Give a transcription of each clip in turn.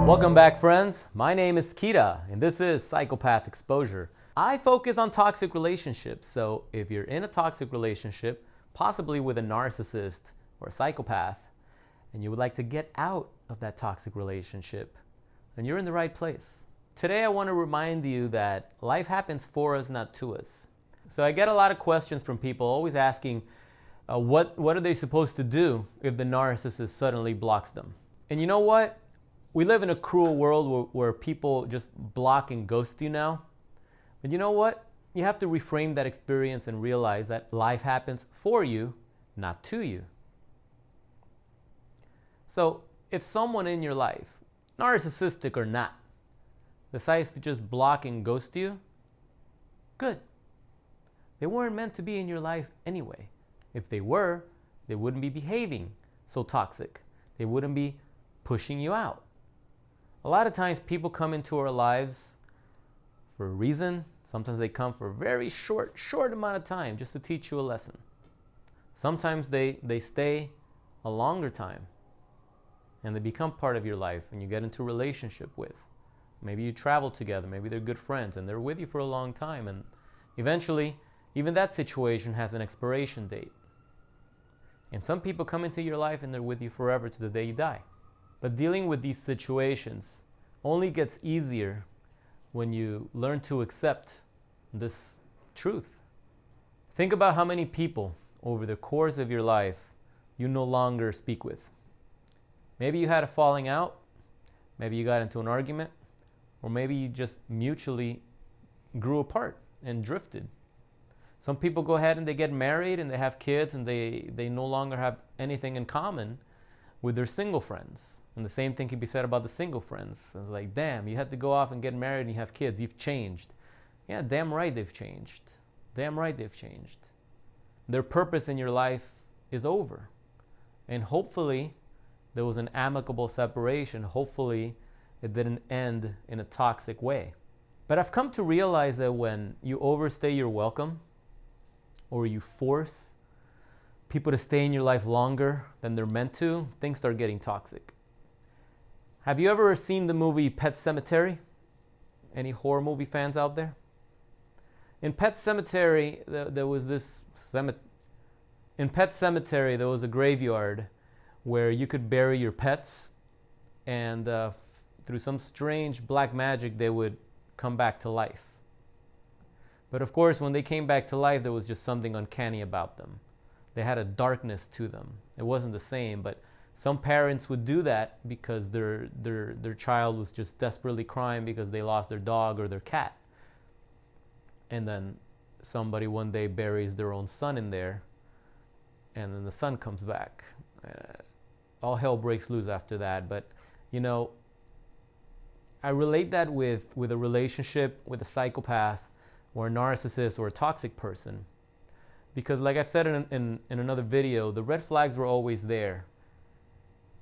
Welcome back, friends. My name is Kita, and this is Psychopath Exposure. I focus on toxic relationships, so if you're in a toxic relationship, possibly with a narcissist or a psychopath, and you would like to get out of that toxic relationship, then you're in the right place. Today I want to remind you that life happens for us, not to us. So I get a lot of questions from people always asking, what are they supposed to do if the narcissist suddenly blocks them? And you know what? We live in a cruel world where people just block and ghost you now. But you know what? You have to reframe that experience and realize that life happens for you, not to you. So if someone in your life, narcissistic or not, decides to just block and ghost you, good. They weren't meant to be in your life anyway. If they were, they wouldn't be behaving so toxic. They wouldn't be pushing you out. A lot of times people come into our lives for a reason. Sometimes they come for a very short amount of time just to teach you a lesson. Sometimes they stay a longer time and they become part of your life and you get into a relationship with. Maybe you travel together, maybe they're good friends and they're with you for a long time, and eventually even that situation has an expiration date. And some people come into your life and they're with you forever to the day you die. But dealing with these situations only gets easier when you learn to accept this truth. Think about how many people over the course of your life you no longer speak with. Maybe you had a falling out, maybe you got into an argument, or maybe you just mutually grew apart and drifted. Some people go ahead and they get married and they have kids and they no longer have anything in common with their single friends. And the same thing can be said about the single friends. It's like, damn, you had to go off and get married and you have kids. You've changed. Yeah, damn right they've changed. Damn right they've changed. Their purpose in your life is over. And hopefully there was an amicable separation. Hopefully it didn't end in a toxic way. But I've come to realize that when you overstay your welcome, or you force people to stay in your life longer than they're meant to, things start getting toxic. Have you ever seen the movie Pet Sematary? Any horror movie fans out there? In Pet Sematary, there was a graveyard where you could bury your pets, and through some strange black magic, they would come back to life. But of course, when they came back to life, there was just something uncanny about them. They had a darkness to them. It wasn't the same, but some parents would do that because their child was just desperately crying because they lost their dog or their cat. And then somebody one day buries their own son in there, and then the son comes back. All hell breaks loose after that. But, you know, I relate that with a relationship with a psychopath or a narcissist or a toxic person. Because like I've said in another video, the red flags were always there.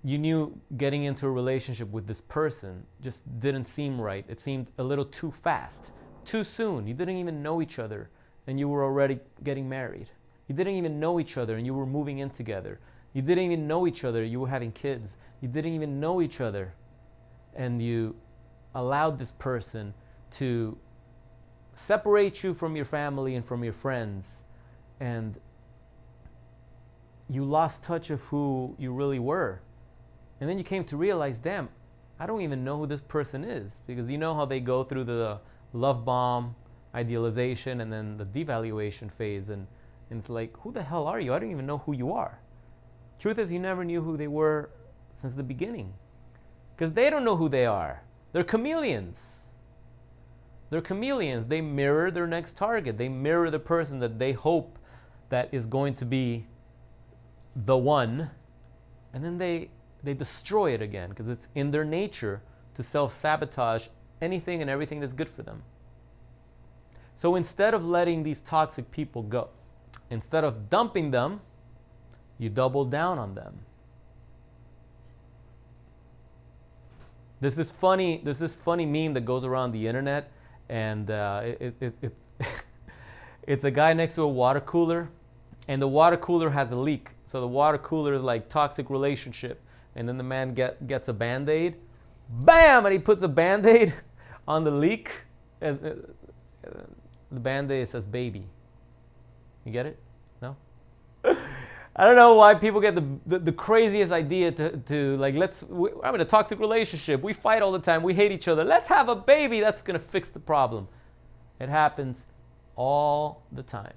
You knew getting into a relationship with this person just didn't seem right. It seemed a little too fast, too soon. You didn't even know each other and you were already getting married. You didn't even know each other and you were moving in together. You didn't even know each other, you were having kids. You didn't even know each other, and you allowed this person to separate you from your family and from your friends, and you lost touch of who you really were. And then you came to realize, damn, I don't even know who this person is, because you know how they go through the love bomb, idealization, and then the devaluation phase, and it's like, who the hell are you? I don't even know who you are. Truth is, you never knew who they were since the beginning, because they don't know who they are. They're chameleons. They're chameleons. They mirror their next target. They mirror the person that they hope that is going to be the one, and then they destroy it again, because it's in their nature to self-sabotage anything and everything that's good for them. So instead of letting these toxic people go, instead of dumping them, you double down on them. There's this funny meme that goes around the internet, and it's a guy next to a water cooler, and the water cooler has a leak. So the water cooler is like toxic relationship, and then the man gets a Band-Aid, bam, and he puts a Band-Aid on the leak. And the Band-Aid says baby. You get it? No? I don't know why people get the craziest idea to like, I'm in a toxic relationship. We fight all the time. We hate each other. Let's have a baby. That's going to fix the problem. It happens all the time.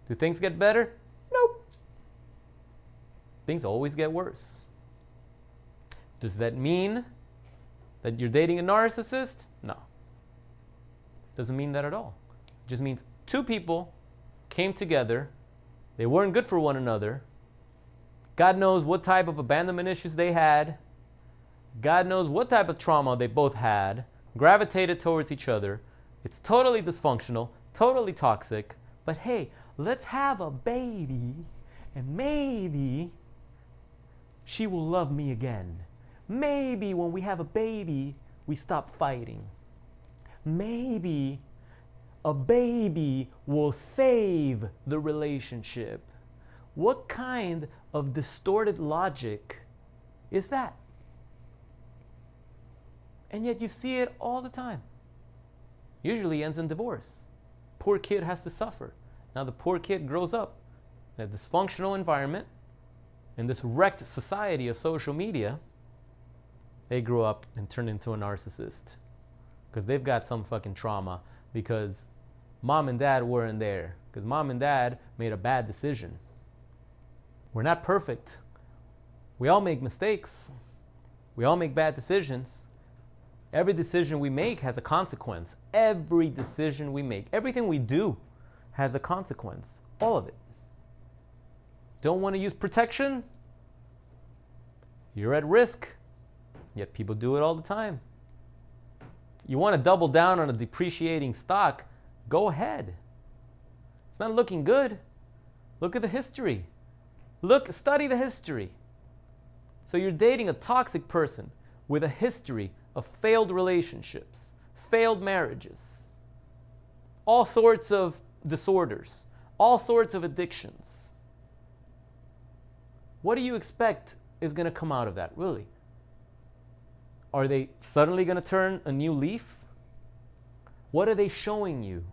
Do things get better? Nope. Things always get worse. Does that mean that you're dating a narcissist? No. Doesn't mean that at all. It just means two people came together. They weren't good for one another. God knows what type of abandonment issues they had. God knows what type of trauma they both had. Gravitated towards each other. It's totally dysfunctional, totally toxic. But hey, let's have a baby and maybe she will love me again. Maybe when we have a baby, we stop fighting. Maybe a baby will save the relationship. What kind of distorted logic is that? And yet you see it all the time. Usually ends in divorce. Poor kid has to suffer. Now the poor kid grows up in a dysfunctional environment, in this wrecked society of social media. They grow up and turn into a narcissist because they've got some fucking trauma because mom and dad weren't there, because mom and dad made a bad decision. We're not perfect. We all make mistakes. We all make bad decisions. Every decision we make has a consequence. Every decision we make, everything we do has a consequence. All of it. Don't want to use protection? You're at risk. Yet people do it all the time. You want to double down on a depreciating stock? Go ahead. It's not looking good. Look at the history. Study the history. So you're dating a toxic person with a history of failed relationships, failed marriages, all sorts of disorders, all sorts of addictions. What do you expect is going to come out of that, really? Are they suddenly going to turn a new leaf? What are they showing you?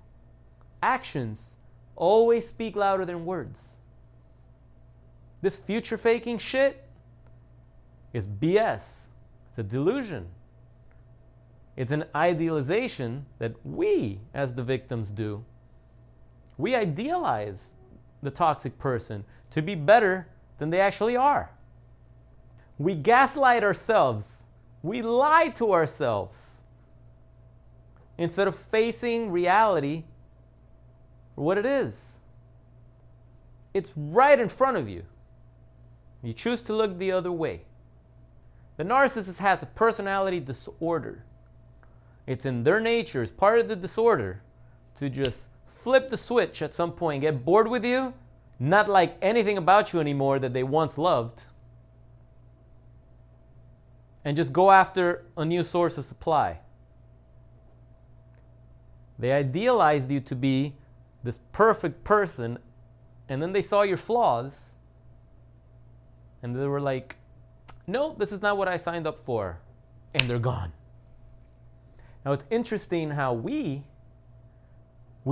Actions always speak louder than words. This future faking shit is BS. It's a delusion. It's an idealization that we, as the victims, do. We idealize the toxic person to be better than they actually are. We gaslight ourselves. We lie to ourselves instead of facing reality for what it is. It's right in front of you. You choose to look the other way. The narcissist has a personality disorder. It's in their nature, it's part of the disorder, to just flip the switch at some point, get bored with you, not like anything about you anymore that they once loved, and just go after a new source of supply. They idealized you to be this perfect person, and then they saw your flaws, and they were like, no, this is not what I signed up for, and they're gone. Now it's interesting how we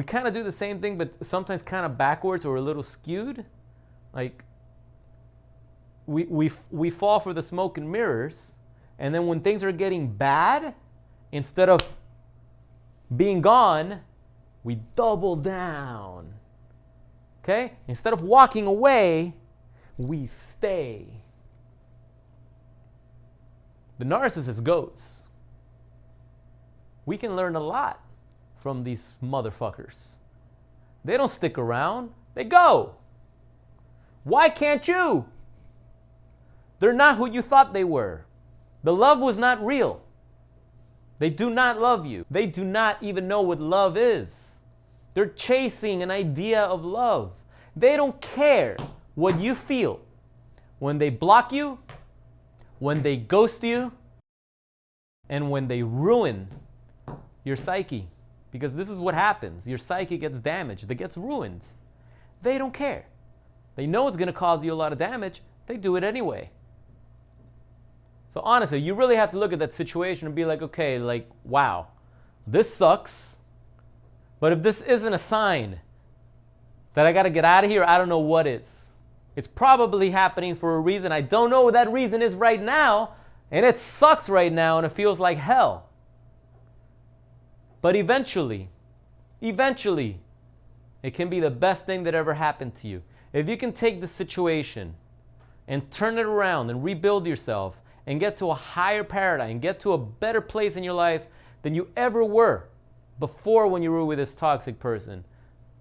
kind of do the same thing, but sometimes kind of backwards or a little skewed. Like we fall for the smoke and mirrors, and then when things are getting bad, instead of being gone, we double down. Okay? Instead of walking away, we stay. The narcissist goes. We can learn a lot from these motherfuckers. They don't stick around. They go. Why can't you? They're not who you thought they were. The love was not real. They do not love you. They do not even know what love is. They're chasing an idea of love. They don't care what you feel when they block you, when they ghost you, and when they ruin your psyche. Because this is what happens. Your psyche gets damaged. It gets ruined. They don't care. They know it's going to cause you a lot of damage. They do it anyway. So honestly, you really have to look at that situation and be like, okay, like, wow, this sucks. But if this isn't a sign that I got to get out of here, I don't know what is. It's probably happening for a reason. I don't know what that reason is right now, and it sucks right now, and it feels like hell. But eventually, it can be the best thing that ever happened to you. If you can take the situation and turn it around and rebuild yourself and get to a higher paradigm, get to a better place in your life than you ever were before when you were with this toxic person,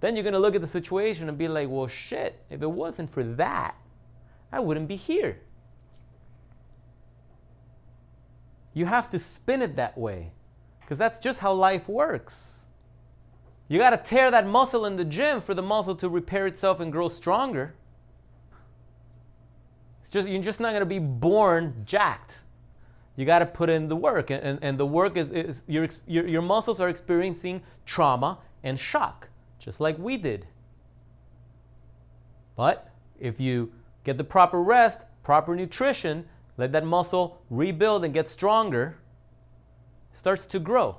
then you're going to look at the situation and be like, well, shit, if it wasn't for that, I wouldn't be here. You have to spin it that way, because that's just how life works. You got to tear that muscle in the gym for the muscle to repair itself and grow stronger. You're just not going to be born jacked. You got to put in the work, and the work is your muscles are experiencing trauma and shock, just like we did. But if you get the proper rest, proper nutrition, let that muscle rebuild and get stronger, it starts to grow.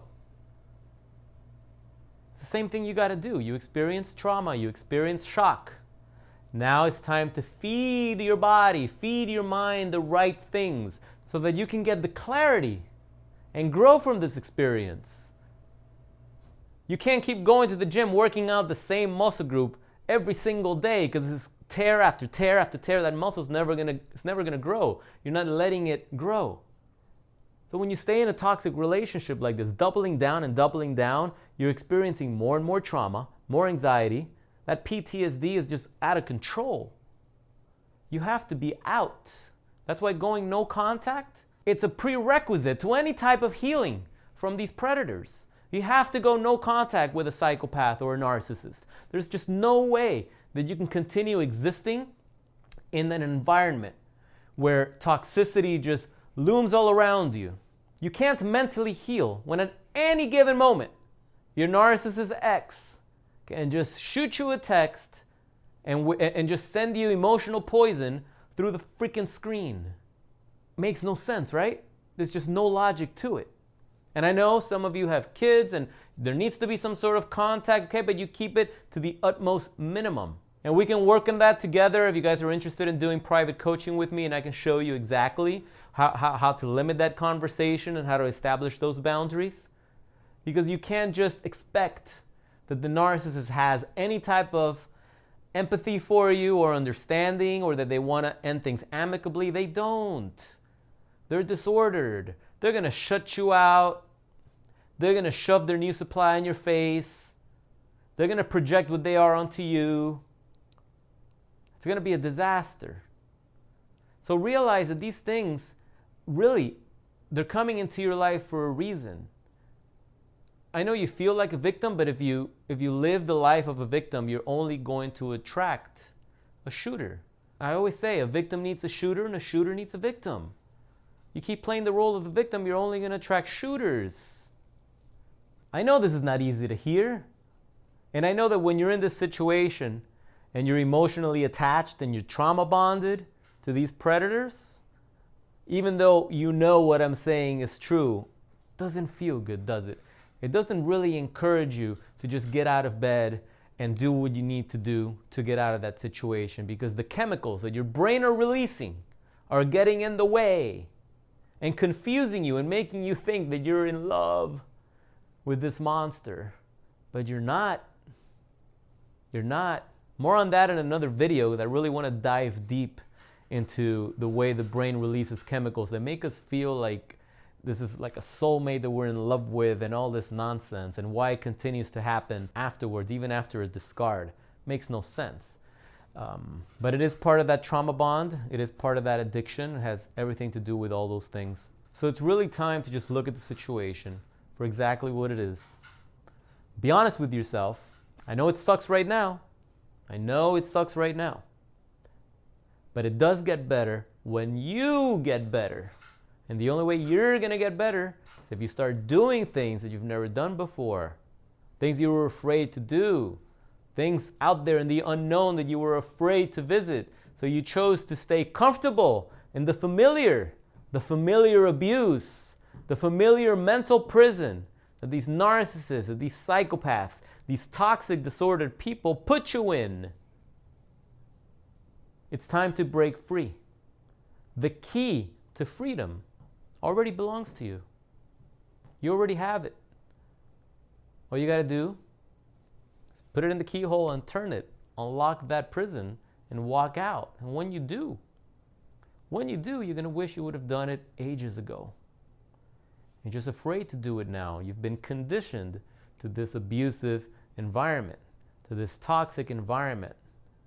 It's the same thing you got to do. You experience trauma, you experience shock. Now it's time to feed your body, feed your mind the right things so that you can get the clarity and grow from this experience. You can't keep going to the gym working out the same muscle group every single day, because it's tear after tear after tear. That muscle's never gonna grow. You're not letting it grow. So when you stay in a toxic relationship like this, doubling down and doubling down, you're experiencing more and more trauma, more anxiety. That PTSD is just out of control. You have to be out. That's why going no contact, it's a prerequisite to any type of healing from these predators. You have to go no contact with a psychopath or a narcissist. There's just no way that you can continue existing in an environment where toxicity just looms all around you. You can't mentally heal when at any given moment your narcissist ex can just shoot you a text and just send you emotional poison through the freaking screen. Makes no sense, right? There's just no logic to it. And I know some of you have kids and there needs to be some sort of contact, okay, but you keep it to the utmost minimum. And we can work on that together if you guys are interested in doing private coaching with me, and I can show you exactly how to limit that conversation and how to establish those boundaries. Because you can't just expect that the narcissist has any type of empathy for you or understanding, or that they want to end things amicably. They don't. They're disordered. They're going to shut you out. They're going to shove their new supply in your face. They're going to project what they are onto you. It's going to be a disaster. So realize that these things, really, they're coming into your life for a reason. I know you feel like a victim, but if you live the life of a victim, you're only going to attract a shooter. I always say a victim needs a shooter and a shooter needs a victim. You keep playing the role of the victim, you're only going to attract shooters. I know this is not easy to hear. And I know that when you're in this situation and you're emotionally attached and you're trauma bonded to these predators, even though you know what I'm saying is true, it doesn't feel good, does it? It doesn't really encourage you to just get out of bed and do what you need to do to get out of that situation, because the chemicals that your brain are releasing are getting in the way and confusing you and making you think that you're in love with this monster. But you're not. You're not. More on that in another video, because I really want to dive deep into the way the brain releases chemicals that make us feel like this is like a soulmate that we're in love with and all this nonsense, and why it continues to happen afterwards, even after a discard. Makes no sense. But it is part of that trauma bond. It is part of that addiction. It has everything to do with all those things. So it's really time to just look at the situation for exactly what it is. Be honest with yourself. I know it sucks right now. I know it sucks right now. But it does get better when you get better. And the only way you're going to get better is if you start doing things that you've never done before. Things you were afraid to do. Things out there in the unknown that you were afraid to visit. So you chose to stay comfortable in the familiar. the familiar abuse, the familiar mental prison that these narcissists, that these psychopaths, these toxic, disordered people put you in. It's time to break free. The key to freedom already belongs to you. You already have it. All you got to do is put it in the keyhole and turn it, unlock that prison, and walk out. And when you do, you're going to wish you would have done it ages ago. You're just afraid to do it now. You've been conditioned to this abusive environment, to this toxic environment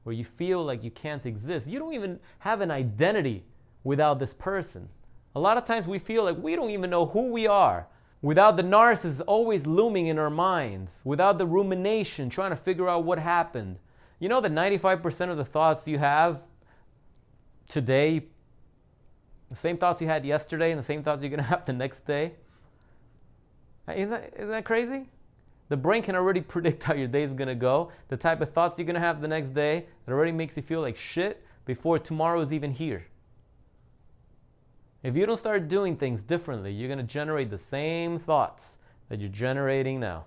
where you feel like you can't exist. You don't even have an identity without this person. A lot of times we feel like we don't even know who we are without the narcissist always looming in our minds, without the rumination trying to figure out what happened. You know that 95% of the thoughts you have today, the same thoughts you had yesterday and the same thoughts you're going to have the next day? Isn't that crazy? The brain can already predict how your day is going to go, the type of thoughts you're going to have the next day. It already makes you feel like shit before tomorrow is even here. If you don't start doing things differently, you're going to generate the same thoughts that you're generating now.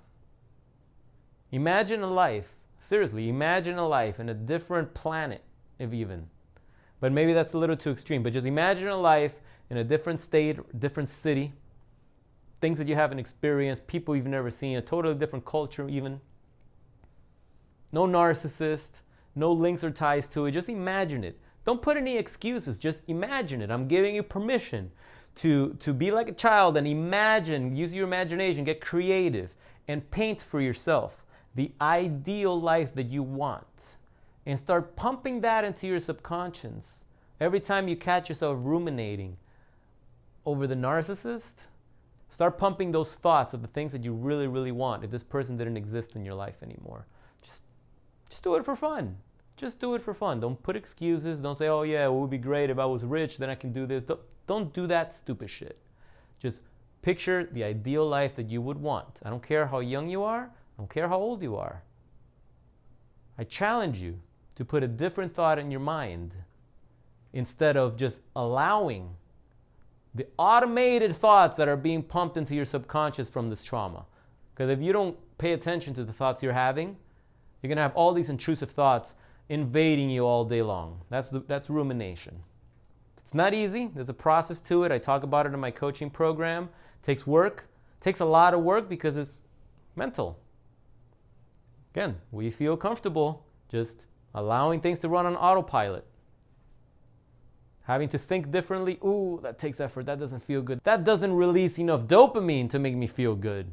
Imagine a life, seriously, imagine a life in a different planet, if even. But maybe that's a little too extreme, but just imagine a life in a different state, different city, things that you haven't experienced, people you've never seen, a totally different culture even. No narcissist, no links or ties to it. Just imagine it. Don't put any excuses. Just imagine it. I'm giving you permission to be like a child and imagine, use your imagination, get creative, and paint for yourself the ideal life that you want. And start pumping that into your subconscious. Every time you catch yourself ruminating over the narcissist, start pumping those thoughts of the things that you really, really want if this person didn't exist in your life anymore. Just do it for fun. Just do it for fun. Don't put excuses. Don't say, oh yeah, it would be great if I was rich, then I can do this. Don't do that stupid shit. Just picture the ideal life that you would want. I don't care how young you are. I don't care how old you are. I challenge you to put a different thought in your mind instead of just allowing the automated thoughts that are being pumped into your subconscious from this trauma. Because if you don't pay attention to the thoughts you're having, you're going to have all these intrusive thoughts invading you all day long. That's rumination. It's not easy. There's a process to it. I talk about it in my coaching program. It takes work. It takes a lot of work because it's mental. Again, we feel comfortable just allowing things to run on autopilot. Having to think differently, ooh, that takes effort, that doesn't feel good. That doesn't release enough dopamine to make me feel good.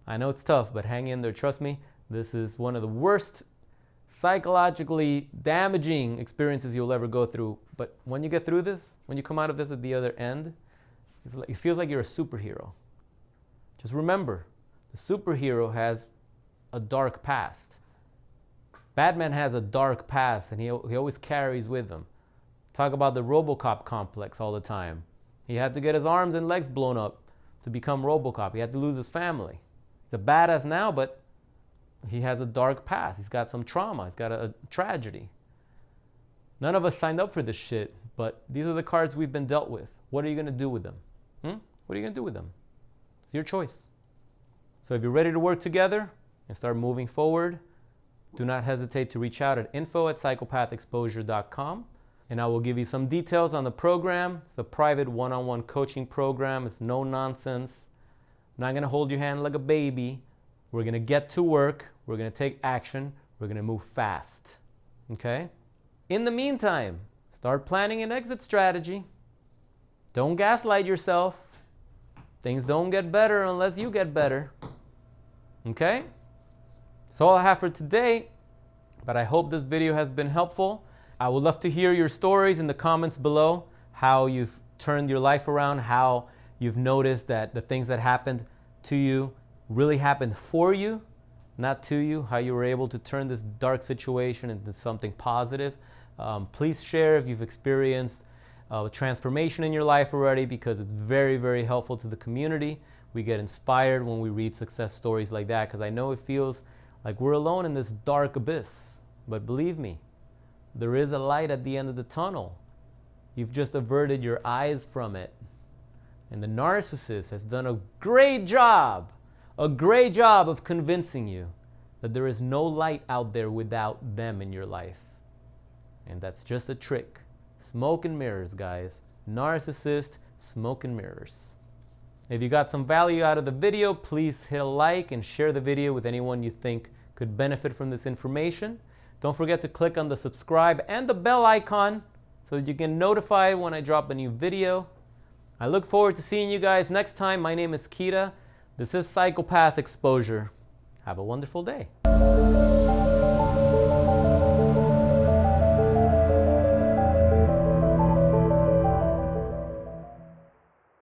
I know it's tough, but hang in there, trust me. This is one of the worst psychologically damaging experiences you'll ever go through. But when you get through this, when you come out of this at the other end, it feels like you're a superhero. Just remember, the superhero has a dark past. Batman has a dark past, and he always carries with him. Talk about the RoboCop complex all the time. He had to get his arms and legs blown up to become RoboCop. He had to lose his family. He's a badass now, but he has a dark past. He's got some trauma. He's got a tragedy. None of us signed up for this shit, but these are the cards we've been dealt with. What are you going to do with them? What are you going to do with them? It's your choice. So if you're ready to work together and start moving forward, do not hesitate to reach out at info@psychopathexposure.com, and I will give you some details on the program. It's a private one-on-one coaching program. It's no nonsense. I'm not going to hold your hand like a baby. We're going to get to work. We're going to take action. We're going to move fast. Okay? In the meantime, start planning an exit strategy. Don't gaslight yourself. Things don't get better unless you get better. Okay? That's all I have for today, but I hope this video has been helpful. I would love to hear your stories in the comments below, how you've turned your life around, how you've noticed that the things that happened to you really happened for you, not to you, how you were able to turn this dark situation into something positive. Please share if you've experienced transformation in your life already, because it's very, very helpful to the community. We get inspired when we read success stories like that, because I know it feels like we're alone in this dark abyss. But believe me, there is a light at the end of the tunnel. You've just averted your eyes from it. And the narcissist has done a great job of convincing you that there is no light out there without them in your life. And that's just a trick. Smoke and mirrors, guys. Narcissist, smoke and mirrors. If you got some value out of the video, please hit a like and share the video with anyone you think could benefit from this information. Don't forget to click on the subscribe and the bell icon so that you get notified when I drop a new video. I look forward to seeing you guys next time. My name is Kita. This is Psychopath Exposure. Have a wonderful day.